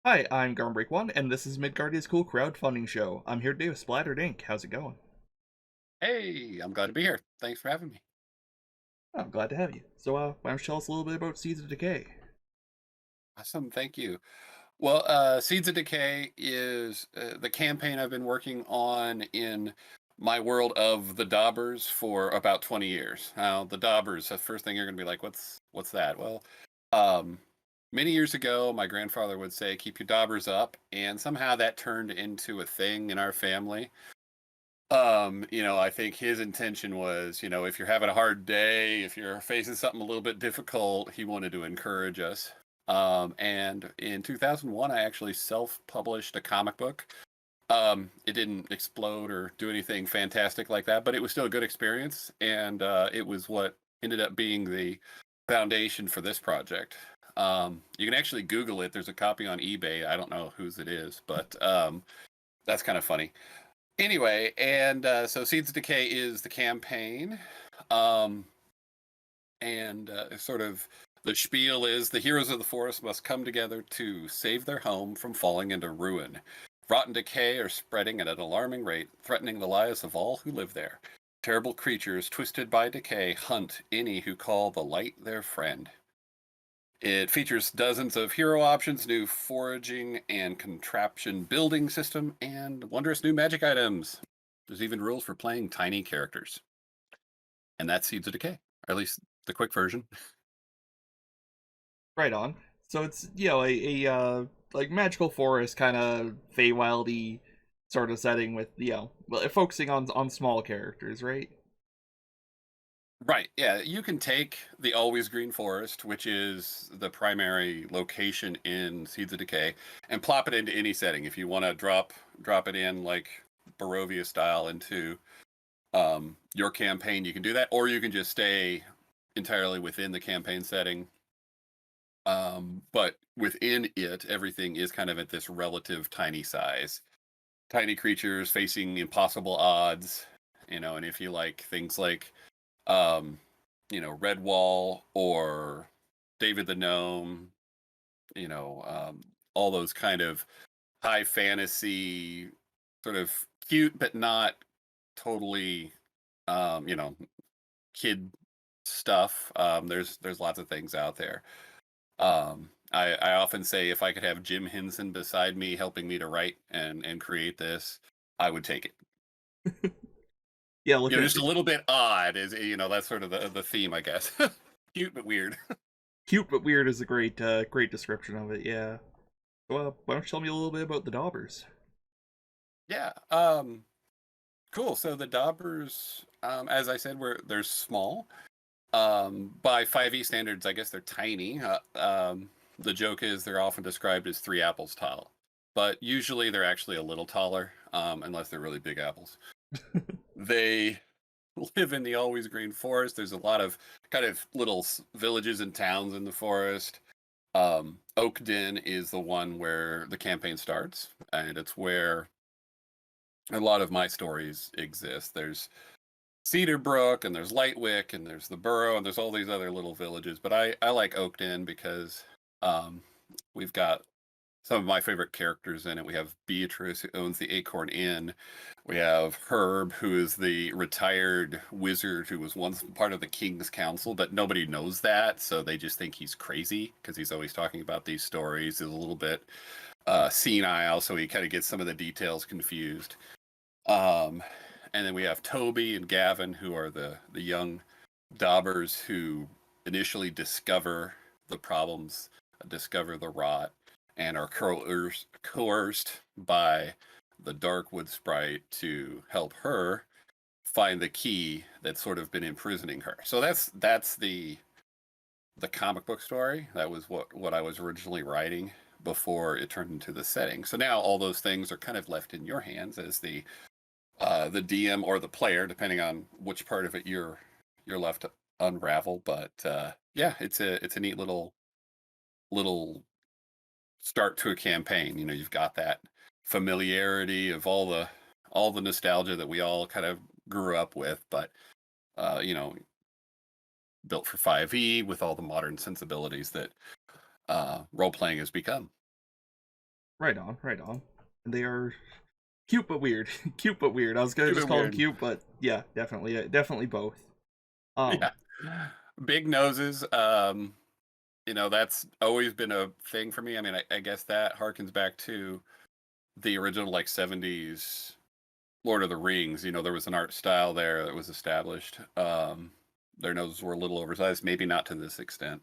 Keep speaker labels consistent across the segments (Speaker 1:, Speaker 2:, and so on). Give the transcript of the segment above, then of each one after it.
Speaker 1: Hi, I'm Garm and this is Midgardia's cool crowdfunding show. I'm here today with SplatteredInk. How's it going?
Speaker 2: Hey, I'm glad to be here. Thanks for having me.
Speaker 1: I'm glad to have you. So, why don't you tell us a little bit about Seeds of Decay?
Speaker 2: Awesome, thank you. Well, Seeds of Decay is the campaign I've been working on in my world of the Daubers for about 20 years. Now, the Daubers, the first thing you're going to be like, what's that? Well, um, many years ago, my grandfather would say, "Keep your Daubers up," and somehow that turned into a thing in our family. I think his intention was, if you're having a hard day, if you're facing something a little bit difficult, he wanted to encourage us. And in 2001, I actually self-published a comic book. It didn't explode or do anything fantastic like that, but it was still a good experience, and it was what ended up being the foundation for this project. You can actually Google it. There's a copy on eBay. I don't know whose it is, but that's kind of funny. Anyway, and so Seeds of Decay is the campaign. Um, and sort of the spiel is the heroes of the forest must come together to save their home from falling into ruin. Rot and decay are spreading at an alarming rate, threatening the lives of all who live there. Terrible creatures, twisted by decay, hunt any who call the light their friend. It features dozens of hero options, new foraging and contraption building system, and wondrous new magic items. There's even rules for playing tiny characters. And that's Seeds of Decay, or at least the quick version.
Speaker 1: Right on. So it's like magical forest kind of Feywildy sort of setting with well, focusing on small characters, right?
Speaker 2: Right. Yeah. You can take the Always Green Forest, which is the primary location in Seeds of Decay, and plop it into any setting. If you want to drop it in like Barovia style into your campaign, you can do that, or you can just stay entirely within the campaign setting. But within it, everything is kind of at this relative tiny size. Tiny creatures facing impossible odds, and if you like things like um, Redwall or David the Gnome, you know, um, all those kind of high fantasy, sort of cute but not totally, um, you know, kid stuff. There's lots of things out there. I often say if I could have Jim Henson beside me helping me to write and create this, I would take it.
Speaker 1: Yeah, looking at
Speaker 2: Just a little bit odd is that's sort of the theme, I guess. Cute but weird.
Speaker 1: cute but weird is a great description of it. Yeah. So, why don't you tell me a little bit about the Daubers?
Speaker 2: Yeah. Cool. So the Daubers, as I said, they're small. By 5e standards, I guess they're tiny. The joke is they're often described as three apples tall, but usually they're actually a little taller, unless they're really big apples. They live in the always green forest. There's a lot of kind of little villages and towns in the forest. Oakden is the one where the campaign starts, and it's where a lot of my stories exist. There's Cedarbrook, and there's Lightwick, and there's the Burrow, and there's all these other little villages. But I like Oakden because um, we've got some of my favorite characters in it. We have Beatrice, who owns the Acorn Inn. We have Herb, who is the retired wizard who was once part of the King's Council, but nobody knows that, so they just think he's crazy because he's always talking about these stories. He's a little bit senile, so he kind of gets some of the details confused. Um, and then we have Toby and Gavin, who are the young daubers who initially discover the problems, discover the rot, and are coerced by the Darkwood Sprite to help her find the key that's sort of been imprisoning her. So that's the comic book story. That was what I was originally writing before it turned into the setting. So now all those things are kind of left in your hands as the DM or the player, depending on which part of it you're left to unravel. But yeah, it's a neat little start to a campaign. You've got that familiarity of all the nostalgia that we all kind of grew up with, but uh, you know, built for 5e with all the modern sensibilities that role playing has become.
Speaker 1: Right on, right on. And they are cute but weird. Cute but weird. I was gonna just
Speaker 2: Stupid
Speaker 1: call them
Speaker 2: weird.
Speaker 1: cute, but yeah, definitely both. Um,
Speaker 2: Yeah. Big noses. That's always been a thing for me. I mean, I guess that harkens back to the original like 70s Lord of the Rings. There was an art style there that was established. Their noses were a little oversized, maybe not to this extent,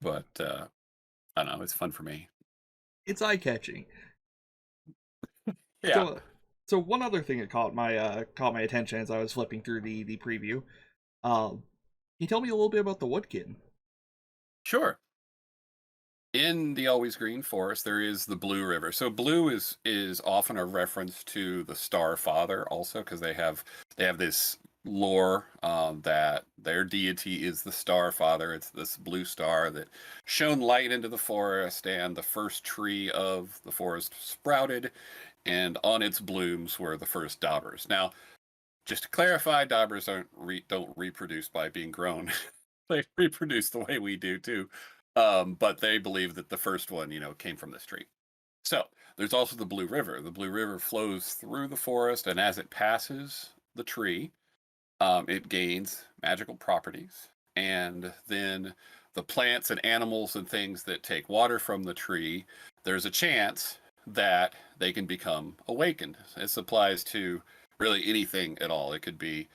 Speaker 2: but I don't know. It's fun for me.
Speaker 1: it's eye catching.
Speaker 2: Yeah,
Speaker 1: So, so one other thing that caught my attention as I was flipping through the preview. Can you tell me a little bit about the Woodkin?
Speaker 2: sure. In the Always Green Forest, there is the Blue River. So blue is often a reference to the Star Father, also because they have this lore that their deity is the Star Father. It's this blue star that shone light into the forest, and the first tree of the forest sprouted, and on its blooms were the first daubers. Now, just to clarify, daubers don't reproduce by being grown. They reproduce the way we do too. But they believe that the first one, came from this tree. So there's also the Blue River. The Blue River flows through the forest, and as it passes the tree, it gains magical properties. And then the plants and animals and things that take water from the tree, there's a chance that they can become awakened. This applies to really anything at all. It could be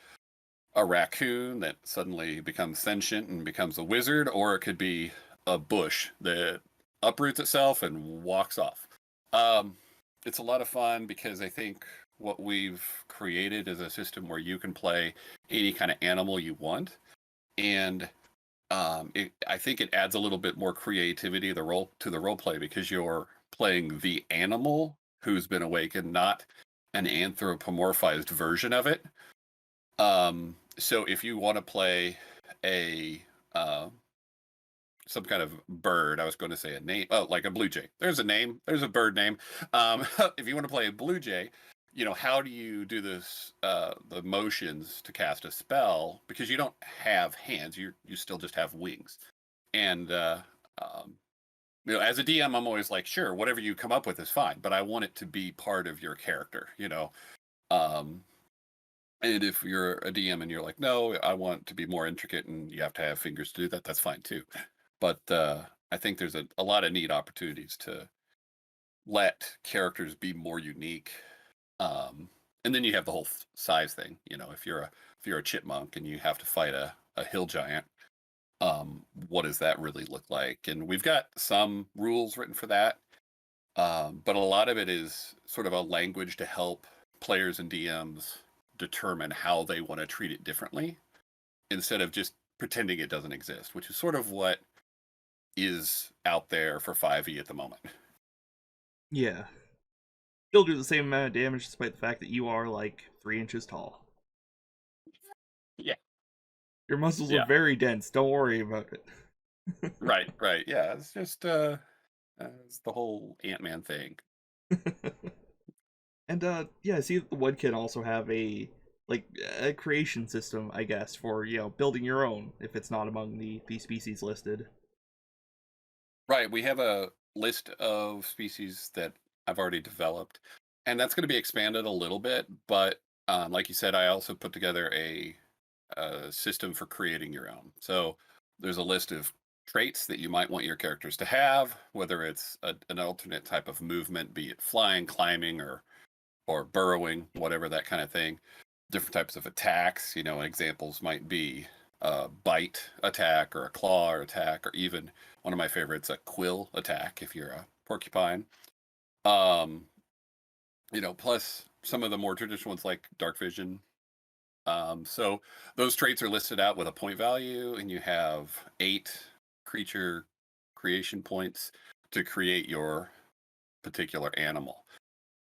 Speaker 2: a raccoon that suddenly becomes sentient and becomes a wizard, or it could be a bush that uproots itself and walks off. Um, it's a lot of fun because I think what we've created is a system where you can play any kind of animal you want, and I think it adds a little bit more creativity to the role play because you're playing the animal who's been awakened, not an anthropomorphized version of it. So if you want to play a some kind of bird, I was going to say a name, oh, like a blue jay. There's a name. There's a bird name. If you want to play a blue jay, how do you do this? The motions to cast a spell because you don't have hands. You still just have wings. And um, as a DM, I'm always like, sure, whatever you come up with is fine, but I want it to be part of your character. Um, and if you're a DM and you're like, no, I want to be more intricate and you have to have fingers to do that, that's fine too. But I think there's a lot of neat opportunities to let characters be more unique. And then you have the whole size thing. If you're a chipmunk and you have to fight a hill giant, what does that really look like? And we've got some rules written for that. But a lot of it is sort of a language to help players and DMs determine how they want to treat it differently instead of just pretending it doesn't exist, which is sort of what is out there for 5e at the moment.
Speaker 1: Yeah, you'll do the same amount of damage despite the fact that you are like 3 inches tall.
Speaker 2: Yeah.
Speaker 1: Your muscles are
Speaker 2: Yeah.
Speaker 1: very dense. Don't worry about it.
Speaker 2: Right. Right. Yeah. It's just it's the whole Ant-Man thing.
Speaker 1: And yeah, I see that the Wood can also have like a creation system, I guess, for building your own if it's not among the species listed.
Speaker 2: Right. We have a list of species that I've already developed, and that's going to be expanded a little bit. But like you said, I also put together a system for creating your own. So there's a list of traits that you might want your characters to have, whether it's an alternate type of movement, be it flying, climbing, or burrowing, whatever that kind of thing. Different types of attacks. Examples might be a bite attack or a claw attack, or even one of my favorites, a quill attack if you're a porcupine. Um, plus some of the more traditional ones like dark vision. So those traits are listed out with a point value, and you have 8 creature creation points to create your particular animal.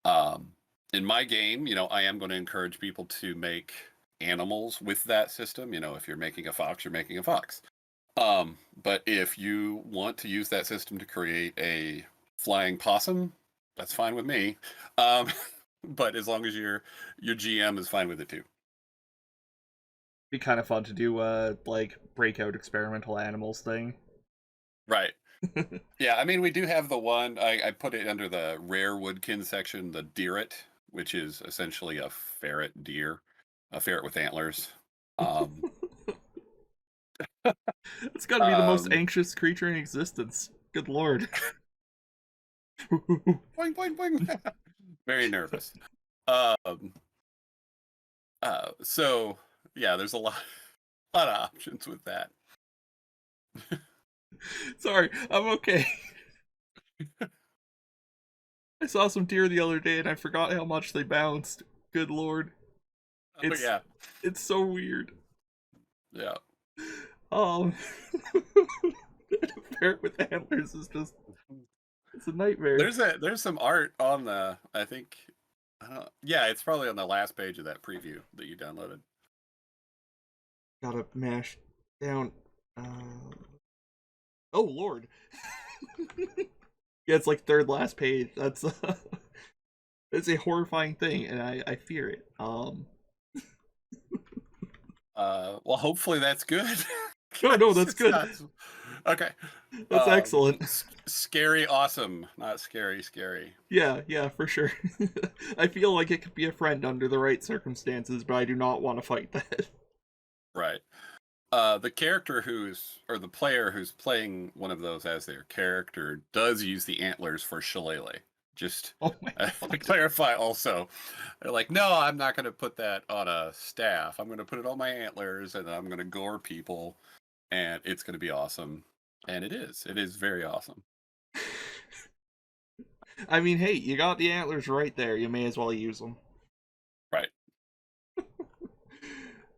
Speaker 2: Um, in my game, I am going to encourage people to make animals with that system. If you're making a fox, you're making a fox. But if you want to use that system to create a flying possum, that's fine with me. Um, but as long as your GM is fine with it too.
Speaker 1: Be kind of fun to do like breakout experimental animals thing.
Speaker 2: Right. Yeah, I mean, we do have the one, I put it under the rare woodkin section, the deeret, which is essentially a ferret deer, a ferret with antlers. Um,
Speaker 1: It's got to be the most
Speaker 2: um,
Speaker 1: anxious creature in existence. Good lord.
Speaker 2: boing, boing, boing. Very nervous. Um, so yeah, there's a lot of options with that.
Speaker 1: Sorry, I'm okay. I saw some deer the other day and I forgot how much they bounced. Good lord.
Speaker 2: Oh
Speaker 1: It's
Speaker 2: yeah,
Speaker 1: it's so weird.
Speaker 2: yeah.
Speaker 1: Um ferret with antlers is just it's a nightmare.
Speaker 2: There's some art on the, I think, yeah, it's probably on the last page of that preview that you downloaded.
Speaker 1: Gotta mash down. Uh... Oh lord. Yeah, it's like third last page. That's it's a horrifying thing, and I fear it.
Speaker 2: Well, hopefully that's good.
Speaker 1: No,
Speaker 2: 'Cause
Speaker 1: that's
Speaker 2: it's
Speaker 1: good.
Speaker 2: not okay.
Speaker 1: That's excellent.
Speaker 2: Scary, awesome, not scary, scary.
Speaker 1: Yeah, for sure. I feel like it could be a friend under the right circumstances, but I do not want to fight that.
Speaker 2: Right. The character or the player who's playing one of those as their character does use the antlers for shillelagh. Just
Speaker 1: Oh my
Speaker 2: to
Speaker 1: god.
Speaker 2: clarify, also, they're like, no, I'm not going to put that on a staff. I'm going to put it on my antlers, and I'm going to gore people, and it's going to be awesome. And it is. It is very awesome.
Speaker 1: I mean, hey, you got the antlers right there. You may as well use them.
Speaker 2: Right.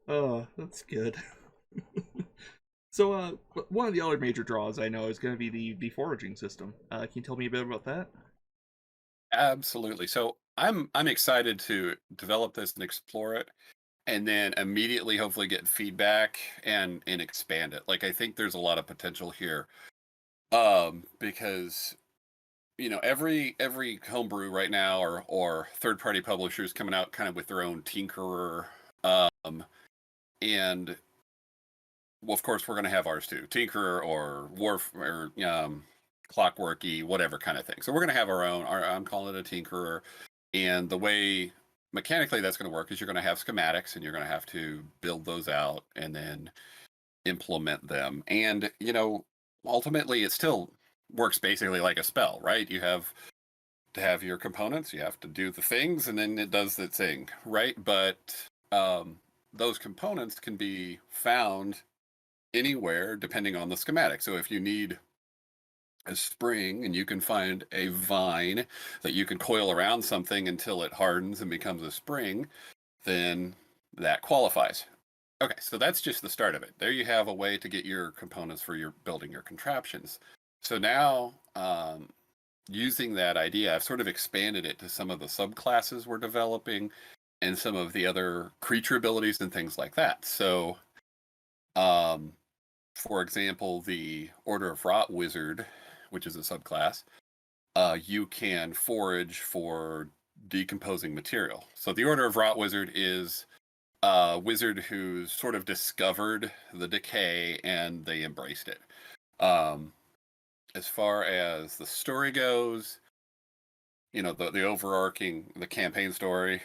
Speaker 1: Oh, that's good. So, one of the other major draws I know is going to be the foraging system. Can you tell me a bit about that?
Speaker 2: Absolutely. So I'm excited to develop this and explore it, and then immediately hopefully get feedback and expand it. Like, I think there's a lot of potential here. Because every homebrew right now, or third party publishers coming out kind of with their own tinkerer, and well, of course we're going to have ours too, tinkerer or warf or clockworky, whatever kind of thing. So we're going to have our own. I'm calling it a tinkerer, and the way mechanically that's going to work is you're going to have schematics and you're going to have to build those out and then implement them. And ultimately it still works basically like a spell, right? You have to have your components, you have to do the things, and then it does the thing, right? But those components can be found anywhere depending on the schematic. So if you need a spring and you can find a vine that you can coil around something until it hardens and becomes a spring, then that qualifies. Okay, so that's just the start of it. There you have a way to get your components for your building your contraptions. So now, using that idea, I've sort of expanded it to some of the subclasses we're developing and some of the other creature abilities and things like that. So, um, for example, the Order of Rot Wizard, which is a subclass, you can forage for decomposing material. So the Order of Rot Wizard is a wizard who's sort of discovered the decay and they embraced it. As far as the story goes, the overarching the campaign story,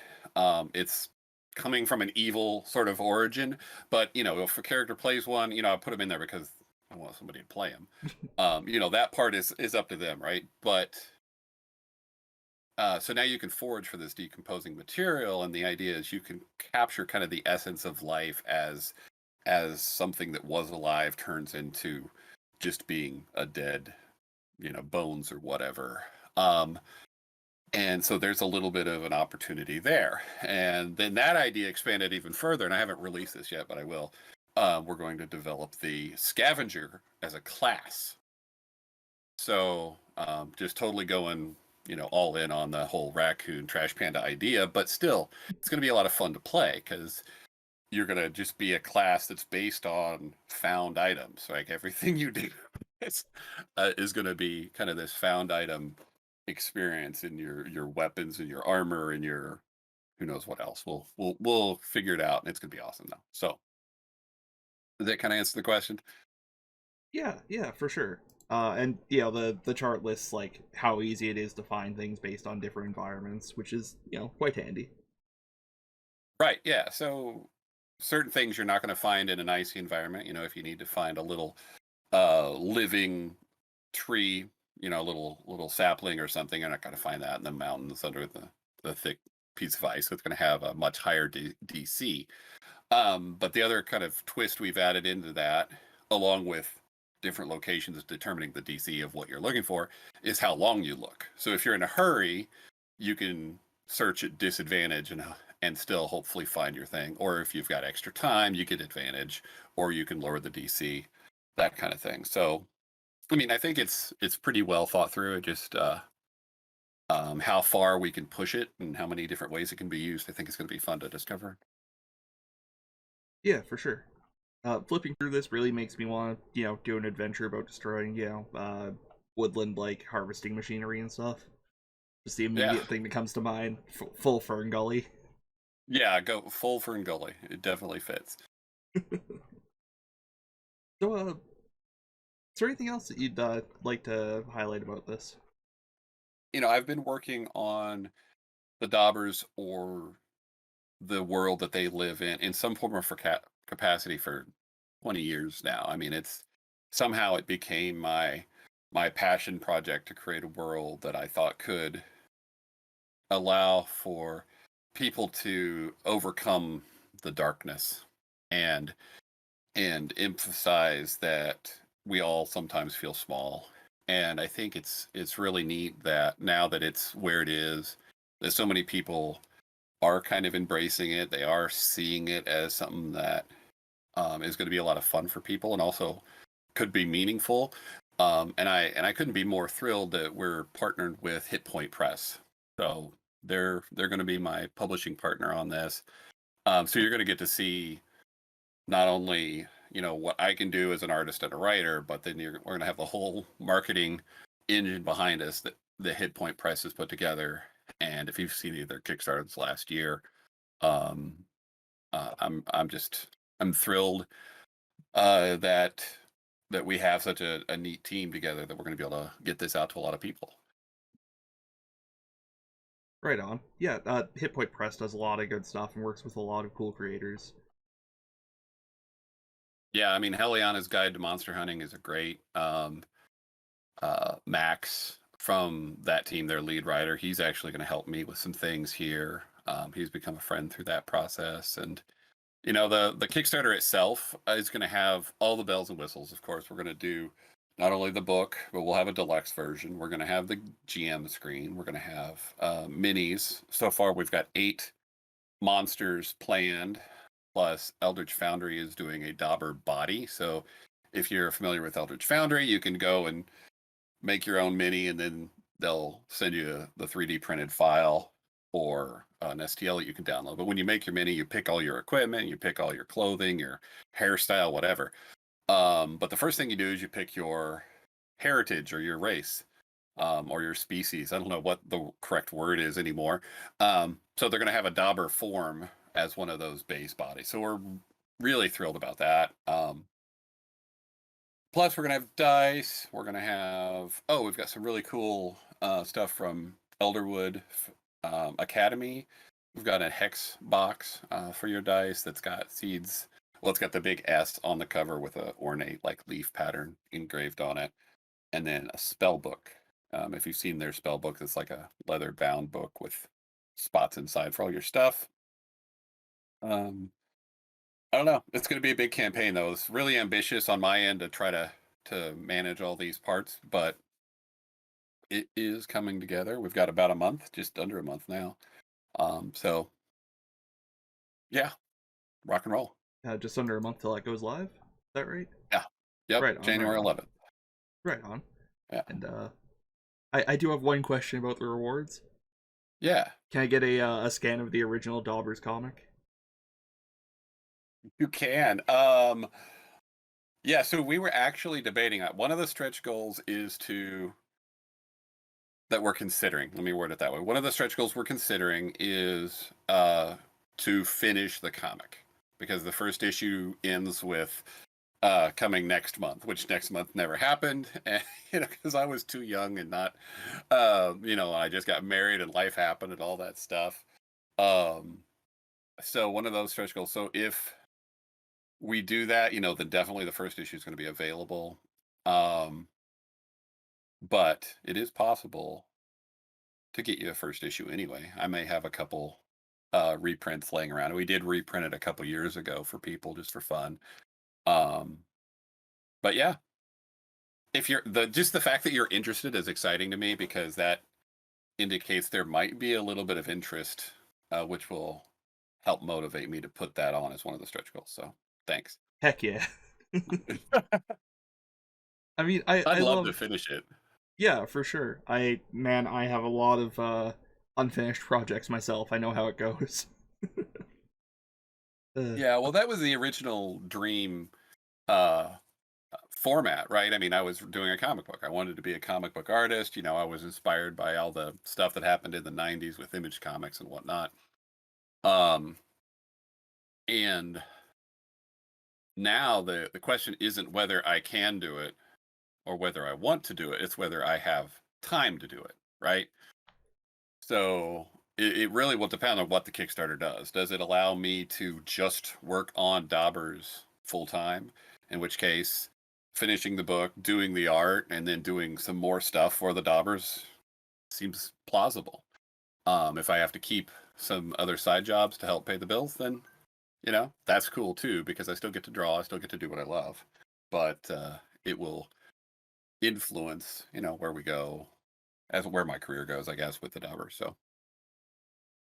Speaker 2: it's coming from an evil sort of origin. But if a character plays one, I put them in there because I want somebody to play him. That part is up to them, right? But so now you can forage for this decomposing material, and the idea is you can capture kind of the essence of life as something that was alive turns into just being a dead, bones or whatever. And so there's a little bit of an opportunity there. And then that idea expanded even further, and I haven't released this yet, but I will. We're going to develop the scavenger as a class. So just totally going, all in on the whole raccoon trash panda idea, but still, it's going to be a lot of fun to play because you're going to just be a class that's based on found items. Like everything you do is going to be kind of this found item experience in your weapons and your armor and your who knows what else. We'll figure it out, and it's going to be awesome though. So does that kind of answer the question?
Speaker 1: Yeah, for sure. And the chart lists like how easy it is to find things based on different environments, which is quite handy.
Speaker 2: Right. Yeah. So certain things you're not going to find in an icy environment. If you need to find a little living tree, little sapling or something, you're not going to find that in the mountains under the thick piece of ice. So it's going to have a much higher DC. But the other kind of twist we've added into that, along with different locations determining the DC of what you're looking for, is how long you look. So if you're in a hurry, you can search at disadvantage and still hopefully find your thing. Or if you've got extra time, you get advantage, or you can lower the DC, that kind of thing. So, I mean, I think it's pretty well thought through. It just how far we can push it and how many different ways it can be used. I think it's going to be fun to discover.
Speaker 1: Yeah, for sure. Flipping through this really makes me want to do an adventure about destroying woodland like harvesting machinery and stuff. Just the
Speaker 2: Yeah.
Speaker 1: immediate thing that comes to mind. Full Fern Gully.
Speaker 2: Yeah, go full Fern Gully. It definitely fits.
Speaker 1: So, is there anything else that you'd like to highlight about this?
Speaker 2: I've been working on the Daubers or the world that they live in some form of capacity for 20 years now. I mean, it's somehow it became my passion project to create a world that I thought could allow for people to overcome the darkness and emphasize that we all sometimes feel small. And I think it's really neat that now that it's where it is, that so many people are kind of embracing it. They are seeing it as something that is going to be a lot of fun for people and also could be meaningful. And I couldn't be more thrilled that we're partnered with Hit Point Press. So they're going to be my publishing partner on this. So you're going to get to see not only what I can do as an artist and a writer, but then we're going to have the whole marketing engine behind us that the Hit Point Press has put together. And if you've seen either Kickstarters last year, um, I'm thrilled that we have such a neat team together that we're going to be able to get this out to a lot of people.
Speaker 1: Right on. Yeah, Hit Point Press does a lot of good stuff and works with a lot of cool creators.
Speaker 2: Yeah, I mean, Heliana's Guide to Monster Hunting is a great Max from that team, their lead writer. He's actually going to help me with some things here. He's become a friend through that process, and the Kickstarter itself is going to have all the bells and whistles. Of course, we're going to do not only the book, but we'll have a deluxe version. We're going to have the GM screen. We're going to have minis. So far, we've got 8 monsters planned. Plus, Eldritch Foundry is doing a Dauber body. So, if you're familiar with Eldritch Foundry, you can go and make your own mini, and then they'll send you the 3D printed file or an STL that you can download. But when you make your mini, you pick all your equipment, you pick all your clothing, your hairstyle, whatever. But the first thing you do is you pick your heritage or your race, or your species. I don't know what the correct word is anymore. So they're going to have a Dauber form as one of those base bodies. So we're really thrilled about that. Plus, we're going to have dice. We're going to have, we've got some really cool stuff from Elderwood Academy. We've got a hex box for your dice that's got seeds. Well, it's got the big S on the cover with a ornate like leaf pattern engraved on it. And then a spell book. If you've seen their spell book, it's like a leather bound book with spots inside for all your stuff. I don't know. It's going to be a big campaign, though. It's really ambitious on my end to try to manage all these parts, but it is coming together. We've got about a month, just under a month now. So yeah, rock and roll.
Speaker 1: Just under a month till that goes live. Is that right?
Speaker 2: Yeah. Yep.
Speaker 1: Right on.
Speaker 2: January
Speaker 1: right on.
Speaker 2: 11th.
Speaker 1: Right on.
Speaker 2: Yeah.
Speaker 1: And I do have one question about the rewards.
Speaker 2: Yeah.
Speaker 1: Can I get a scan of the original Daubers comic?
Speaker 2: You can. Yeah, so we were actually debating that. One of the stretch goals is that we're considering. Let me word it that way. One of the stretch goals we're considering is to finish the comic, because the first issue ends with coming next month, which next month never happened, and because I was too young and not, I just got married and life happened and all that stuff. Um, so one of those stretch goals. So if we do that, then definitely the first issue is going to be available. Um, but it is possible to get you a first issue anyway. I may have a couple reprints laying around. We did reprint it a couple years ago for people just for fun. Um, but yeah, if you're just the fact that you're interested is exciting to me because that indicates there might be a little bit of interest, which will help motivate me to put that on as one of the stretch goals. So thanks.
Speaker 1: Heck yeah. I mean, I
Speaker 2: I'd
Speaker 1: I
Speaker 2: love to
Speaker 1: love,
Speaker 2: finish it.
Speaker 1: yeah, for sure. I have a lot of unfinished projects myself. I know how it goes.
Speaker 2: Yeah, well, that was the original dream uh, format, right? I mean, I was doing a comic book. I wanted to be a comic book artist. I was inspired by all the stuff that happened in the 90s with Image Comics and whatnot. Um, and now the question isn't whether I can do it or whether I want to do it. It's whether I have time to do it, right? So it really will depend on what the Kickstarter does. Does it allow me to just work on Daubers full time? In which case, finishing the book, doing the art, and then doing some more stuff for the Daubers seems plausible. If I have to keep some other side jobs to help pay the bills, then that's cool too because I still get to draw, I still get to do what I love. But it will influence, where we go, as where my career goes, I guess, with the Daubers. So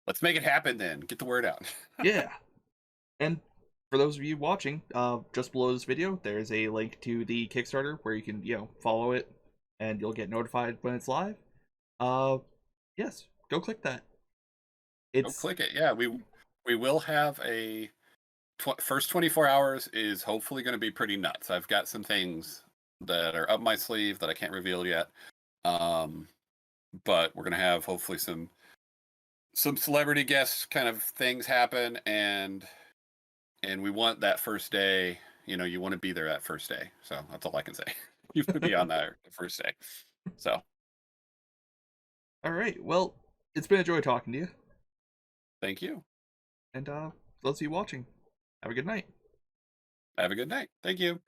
Speaker 2: let's make it happen then. Get the word out.
Speaker 1: Yeah. And for those of you watching, just below this video, there's a link to the Kickstarter where you can, follow it and you'll get notified when it's live. Uh, yes, go click that.
Speaker 2: Go
Speaker 1: It's
Speaker 2: click it. Yeah, we will have a first 24 hours is hopefully going to be pretty nuts. I've got some things that are up my sleeve that I can't reveal yet. But we're going to have hopefully some celebrity guests kind of things happen and we want that first day, you want to be there that first day. So that's all I can say. You want to be on that the first day. So
Speaker 1: all right. Well, it's been a joy talking to you.
Speaker 2: thank you.
Speaker 1: And those of you watching, have a good night.
Speaker 2: Have a good night. Thank you.